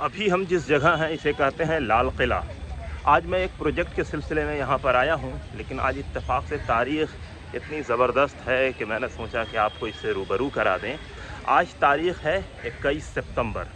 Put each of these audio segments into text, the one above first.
अभी हम जिस जगह हैं इसे कहते हैं लाल किला। आज मैं एक प्रोजेक्ट के सिलसिले में यहाँ पर आया हूँ, लेकिन आज इत्तेफाक से तारीख़ इतनी ज़बरदस्त है कि मैंने सोचा कि आपको इससे रूबरू करा दें। आज तारीख़ है 21 सितंबर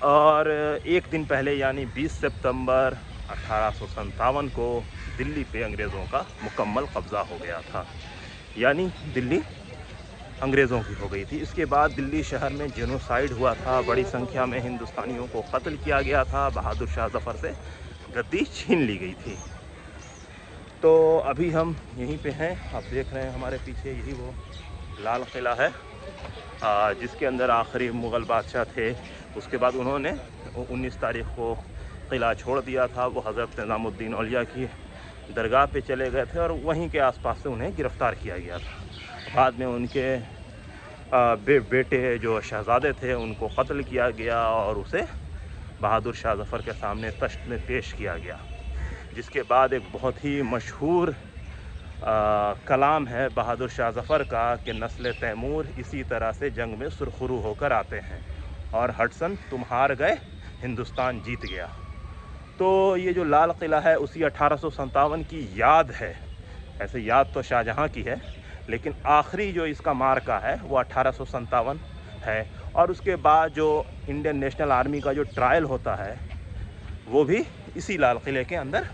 और एक दिन पहले यानी 20 सितंबर 1857 को दिल्ली पे अंग्रेज़ों का मुकम्मल कब्ज़ा हो गया था। यानी दिल्ली अंग्रेज़ों की हो गई थी। इसके बाद दिल्ली शहर में जेनोसाइड हुआ था, बड़ी संख्या में हिंदुस्तानियों को कत्ल किया गया था, बहादुर शाह ज़फ़र से गद्दी छीन ली गई थी। तो अभी हम यहीं पे हैं, आप देख रहे हैं हमारे पीछे, यही वो लाल किला है जिसके अंदर आखिरी मुग़ल बादशाह थे। उसके बाद उन्होंने 19 तारीख़ को किला छोड़ दिया था। वो हज़रत निज़ामुद्दीन औलिया की दरगाह पे चले गए थे और वहीं के आसपास से उन्हें गिरफ़्तार किया गया था। बाद में उनके बेटे जो शहज़ादे थे उनको कत्ल किया गया और उसे बहादुर शाह ज़फ़र के सामने तश्त में पेश किया गया। जिसके बाद एक बहुत ही मशहूर कलाम है बहादुर शाह ज़फ़र का कि नस्ल तैमूर इसी तरह से जंग में सुरखरू होकर आते हैं और हडसन तुम हार गए, हिंदुस्तान जीत गया। तो ये जो लाल किला है उसी 1857 की याद है। ऐसे याद तो शाहजहाँ की है, लेकिन आखिरी जो इसका मार्का है वो 1857 है। और उसके बाद जो इंडियन नेशनल आर्मी का जो ट्रायल होता है वो भी इसी लाल किले के अंदर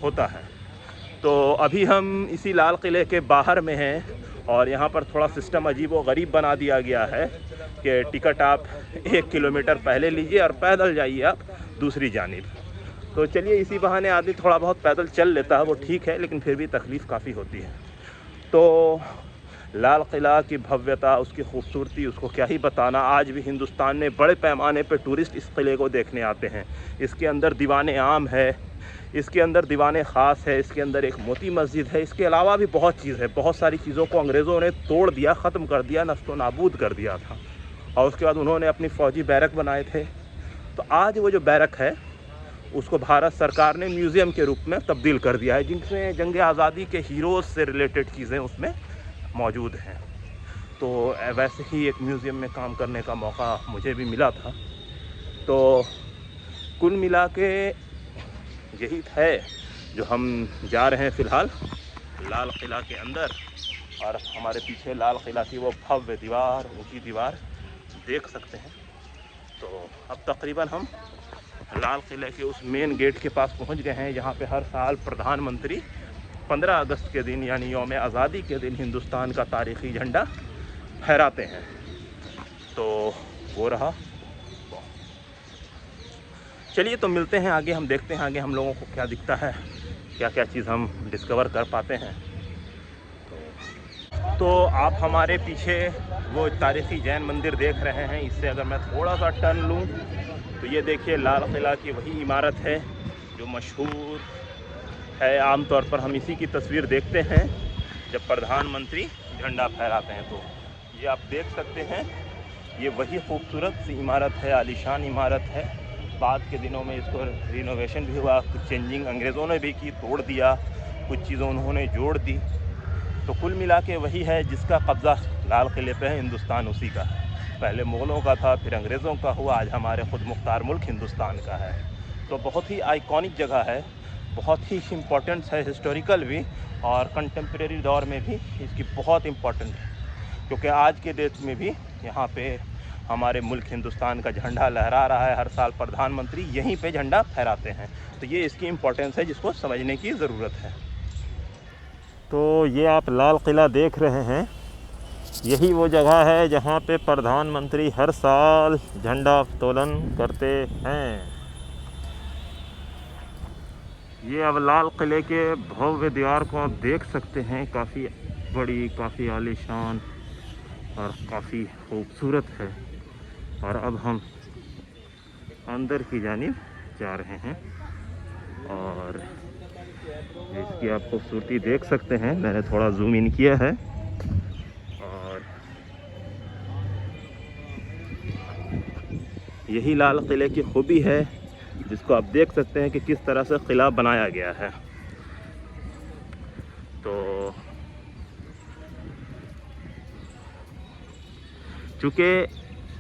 होता है। तो अभी हम इसी लाल किले के बाहर में हैं और यहाँ पर थोड़ा सिस्टम अजीब व गरीब बना दिया गया है कि टिकट आप 1 किलोमीटर पहले लीजिए और पैदल जाइए आप दूसरी जानिब। तो चलिए, इसी बहाने आदमी थोड़ा बहुत पैदल चल लेता है, वो ठीक है, लेकिन फिर भी तकलीफ़ काफ़ी होती है। तो लाल किला की भव्यता, उसकी खूबसूरती, उसको क्या ही बताना। आज भी हिंदुस्तान में बड़े पैमाने पे टूरिस्ट इस किले को देखने आते हैं। इसके अंदर दीवान आम है, इसके अंदर दीवान ख़ास है, इसके अंदर एक मोती मस्जिद है। इसके अलावा भी बहुत चीज़ है। बहुत सारी चीज़ों को अंग्रेज़ों ने तोड़ दिया, ख़त्म कर दिया, नस्तो नाबूद कर दिया था और उसके बाद उन्होंने अपनी फ़ौजी बैरक बनाए थे। तो आज वो जो बैरक है उसको भारत सरकार ने म्यूज़ियम के रूप में तब्दील कर दिया है, जिनमें जंग आज़ादी के हीरोज़ से रिलेटेड चीज़ें उसमें मौजूद हैं। तो वैसे ही एक म्यूज़ियम में काम करने का मौका मुझे भी मिला था। तो कुल मिला के यही है जो हम जा रहे हैं फ़िलहाल लाल किला के अंदर। और हमारे पीछे लाल किला की वो भव्य दीवार, ऊंची दीवार देख सकते हैं। तो अब तकरीबन हम लाल किले के उस मेन गेट के पास पहुंच गए हैं, जहां पे हर साल प्रधानमंत्री 15 अगस्त के दिन यानी यौम आज़ादी के दिन हिंदुस्तान का तारीख़ी झंडा फहराते हैं। तो वो रहा। चलिए, तो मिलते हैं आगे, हम देखते हैं आगे हम लोगों को क्या दिखता है, क्या क्या चीज़ हम डिस्कवर कर पाते हैं। तो आप हमारे पीछे वो तारीख़ी जैन मंदिर देख रहे हैं। इससे अगर मैं थोड़ा सा टर्न लूँ तो ये देखिए लाल किला की वही इमारत है जो मशहूर है। आमतौर पर हम इसी की तस्वीर देखते हैं जब प्रधानमंत्री झंडा फहराते हैं। तो ये आप देख सकते हैं, ये वही खूबसूरत सी इमारत है, आलीशान इमारत है। बाद के दिनों में इसको रिनोवेशन भी हुआ, कुछ चेंजिंग अंग्रेज़ों ने भी की, तोड़ दिया, कुछ चीज़ें उन्होंने जोड़ दी। तो कुल मिला के वही है जिसका कब्ज़ा लाल किले पे है, हिंदुस्तान उसी का है। पहले मुग़लों का था, फिर अंग्रेज़ों का हुआ, आज हमारे ख़ुद मुख्तार मुल्क हिंदुस्तान का है। तो बहुत ही आइकॉनिक जगह है, बहुत ही इम्पोर्टेंस है, हिस्टोरिकल भी और कंटेम्प्रेरी दौर में भी इसकी बहुत इम्पोर्टेंट है, क्योंकि आज के डेट में भी यहाँ पे हमारे मुल्क हिंदुस्तान का झंडा लहरा रहा है। हर साल प्रधानमंत्री यहीं पे झंडा फहराते हैं। तो ये इसकी इम्पोर्टेंस है जिसको समझने की ज़रूरत है। तो ये आप लाल किला देख रहे हैं, यही वो जगह है जहाँ पे प्रधानमंत्री हर साल झंडा उत्तोलन करते हैं। ये अब लाल किले के भव्य दीवार को आप देख सकते हैं, काफ़ी बड़ी, काफ़ी आलीशान और काफ़ी खूबसूरत है। और अब हम अंदर की जानिब जा रहे हैं और इसकी आप खूबसूरती देख सकते हैं। मैंने थोड़ा जूम इन किया है और यही लाल किले की खूबी है, जिसको आप देख सकते हैं कि किस तरह से किला बनाया गया है। तो चूँकि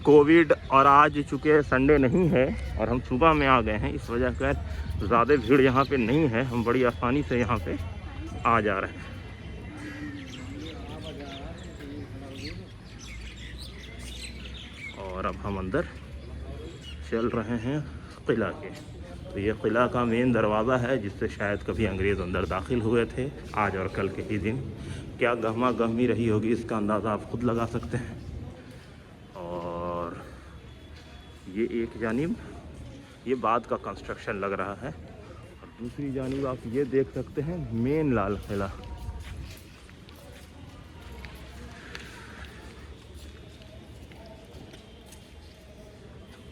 कोविड और आज चूँकि संडे नहीं है और हम सुबह में आ गए हैं, इस वजह कर ज़्यादा भीड़ यहाँ पे नहीं है। हम बड़ी आसानी से यहाँ पे आ जा रहे हैं। और अब हम अंदर चल रहे हैं किला के। तो ये किला का मेन दरवाज़ा है जिससे शायद कभी अंग्रेज़ अंदर दाखिल हुए थे आज और कल के ही दिन। क्या गहमा गहमी रही होगी इसका अंदाज़ा आप खुद लगा सकते हैं। और ये एक जानिब ये बाद का कंस्ट्रक्शन लग रहा है और दूसरी जानिब आप ये देख सकते हैं मेन लाल किला।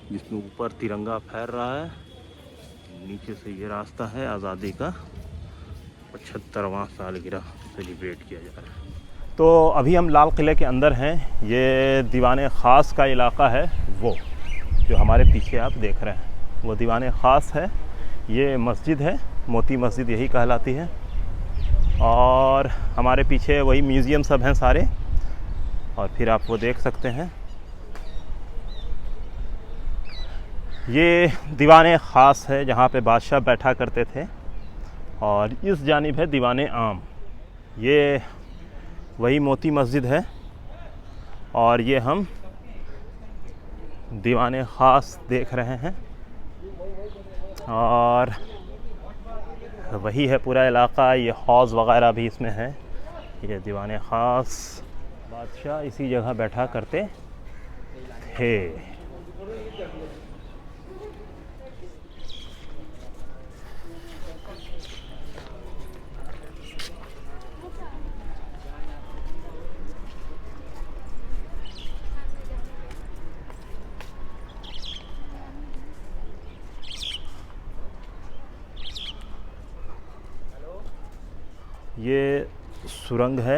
जिसमें ऊपर तिरंगा फहर रहा है, नीचे से ये रास्ता है आज़ादी का 75वां सालगिरह सेलिब्रेट किया जा रहा है। तो अभी हम लाल किले के अंदर हैं। ये दीवाने ख़ास का इलाका है, वो जो हमारे पीछे आप देख रहे हैं वो दीवाने ख़ास है। ये मस्जिद है, मोती मस्जिद यही कहलाती है। और हमारे पीछे वही म्यूज़ियम सब हैं सारे, और फिर आप वो देख सकते हैं। ये दीवाने ख़ास है जहाँ पे बादशाह बैठा करते थे। और इस जानिब है दीवाने आम, ये वही मोती मस्जिद है। और ये हम दीवाने ख़ास देख रहे हैं और वही है पूरा इलाका। ये हौज़ वग़ैरह भी इसमें है। ये दीवाने ख़ास, बादशाह इसी जगह बैठा करते थे। ये सुरंग है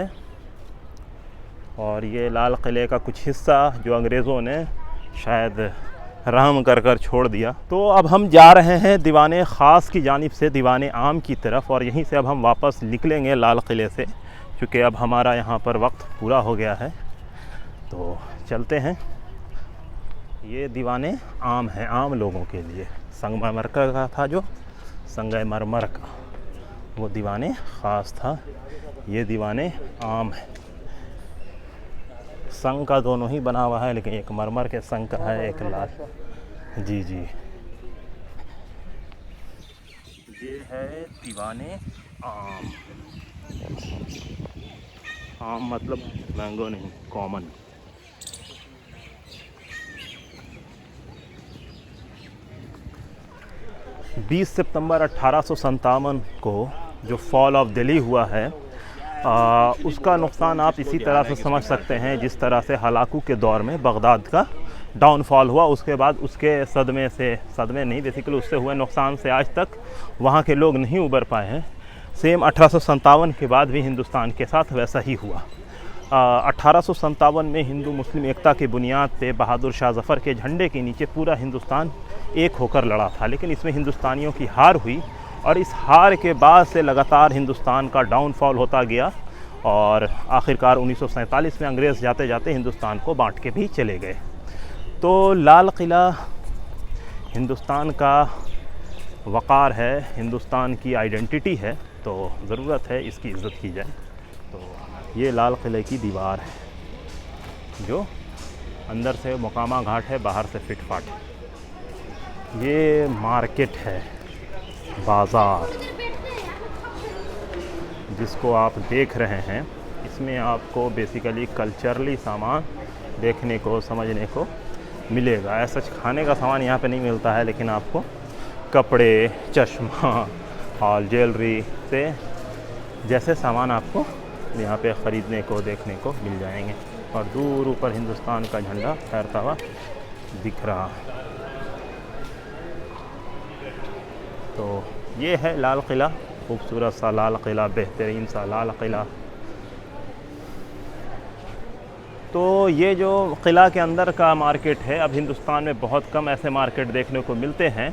और ये लाल किले का कुछ हिस्सा जो अंग्रेज़ों ने शायद रहम कर कर छोड़ दिया। तो अब हम जा रहे हैं दीवाने ख़ास की जानिब से दीवाने आम की तरफ, और यहीं से अब हम वापस निकलेंगे लाल किले से, क्योंकि अब हमारा यहाँ पर वक्त पूरा हो गया है। तो चलते हैं। ये दीवाने आम है, आम लोगों के लिए। संगमरमर का था जो संगमरमर का, वो दीवाने ख़ास था। ये दीवाने आम है। संग का दोनों ही बना हुआ है, लेकिन एक मरमर के संग का है, एक लाल। जी जी, ये है दीवाने आम। आम मतलब मैंगो नहीं, कॉमन। बीस सितंबर 1857 को जो फॉल ऑफ दिल्ली हुआ है, उसका नुकसान आप इसी तरह से समझ सकते हैं जिस तरह से हलाकू के दौर में बगदाद का डाउनफॉल हुआ। उसके बाद उसके सदमे नहीं, बेसिकली उससे हुए नुकसान से आज तक वहाँ के लोग नहीं उबर पाए हैं। सेम 1857 के बाद भी हिंदुस्तान के साथ वैसा ही हुआ। 1857 में हिंदू मुस्लिम एकता की बुनियाद पे बहादुर शाह ज़फ़र के झंडे के नीचे पूरा हिंदुस्तान एक होकर लड़ा था, लेकिन इसमें हिंदुस्तानियों की हार हुई और इस हार के बाद से लगातार हिंदुस्तान का डाउनफॉल होता गया और आखिरकार 1947 में अंग्रेज़ जाते जाते हिंदुस्तान को बांट के भी चले गए। तो लाल किला हिंदुस्तान का वक़ार है, हिंदुस्तान की आइडेंटिटी है, तो ज़रूरत है इसकी इज़्ज़त की जाए। तो ये लाल किले की दीवार है जो अंदर से मोकामा घाट है, बाहर से फिटफाट है। ये मार्केट है, बाज़ार जिसको आप देख रहे हैं। इसमें आपको बेसिकली कल्चरली सामान देखने को, समझने को मिलेगा। ऐसा खाने का सामान यहाँ पे नहीं मिलता है, लेकिन आपको कपड़े, चश्मा और ज्वेलरी से जैसे सामान आपको यहाँ पे ख़रीदने को, देखने को मिल जाएंगे। और दूर ऊपर हिंदुस्तान का झंडा फहरता हुआ दिख रहा है। तो ये है लाल किला, खूबसूरत सा लाल किला, बेहतरीन सा लाल किला। तो ये जो किला के अंदर का मार्केट है, अब हिंदुस्तान में बहुत कम ऐसे मार्केट देखने को मिलते हैं।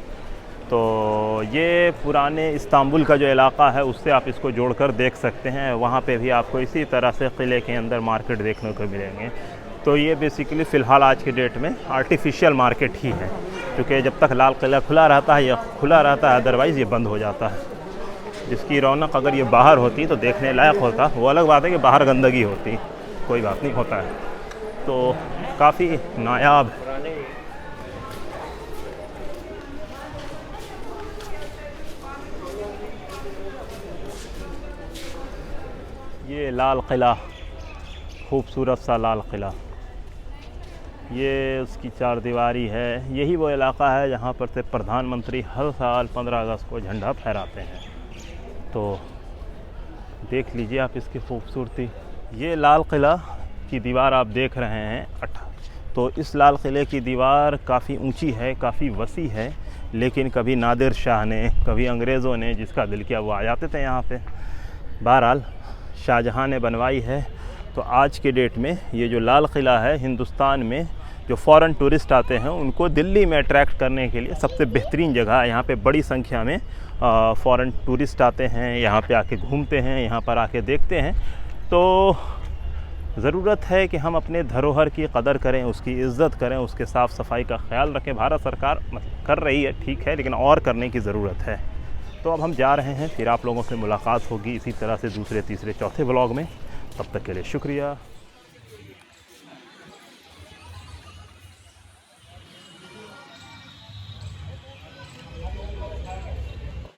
तो ये पुराने इस्तांबुल का जो इलाका है उससे आप इसको जोड़कर देख सकते हैं। वहाँ पे भी आपको इसी तरह से किले के अंदर मार्केट देखने को मिलेंगे। तो ये बेसिकली फ़िलहाल आज के डेट में आर्टिफिशियल मार्केट ही है, क्योंकि जब तक लाल किला खुला रहता है, यह खुला रहता है, अदरवाइज़ ये बंद हो जाता है। जिसकी रौनक अगर ये बाहर होती तो देखने लायक होता। वो अलग बात है कि बाहर गंदगी होती, कोई बात नहीं, होता है। तो काफ़ी नायाब ये लाल किला, खूबसूरत सा लाल किला, ये उसकी चार दीवारी है। यही वो इलाका है जहाँ पर से प्रधानमंत्री हर साल 15 अगस्त को झंडा फहराते हैं। तो देख लीजिए आप इसकी खूबसूरती। ये लाल किला की दीवार आप देख रहे हैं, तो इस लाल किले की दीवार काफ़ी ऊंची है, काफ़ी वसी है, लेकिन कभी नादिर शाह ने, कभी अंग्रेज़ों ने जिसका दिल किया वो आ जाते थे यहाँ पे। बहरहाल शाहजहाँ ने बनवाई है। तो आज के डेट में ये जो लाल किला है, हिंदुस्तान में जो फ़ॉरेन टूरिस्ट आते हैं उनको दिल्ली में अट्रैक्ट करने के लिए सबसे बेहतरीन जगह है। यहाँ पे बड़ी संख्या में फ़ॉरेन टूरिस्ट आते हैं, यहाँ पे आके घूमते हैं, यहाँ पर आके देखते हैं। तो ज़रूरत है कि हम अपने धरोहर की कदर करें, उसकी इज़्ज़त करें, उसके साफ़ सफाई का ख्याल रखें। भारत सरकार कर रही है, ठीक है, लेकिन और करने की ज़रूरत है। तो अब हम जा रहे हैं, फिर आप लोगों से मुलाकात होगी इसी तरह से दूसरे, तीसरे, चौथे व्लॉग में। तब तक के लिए शुक्रिया।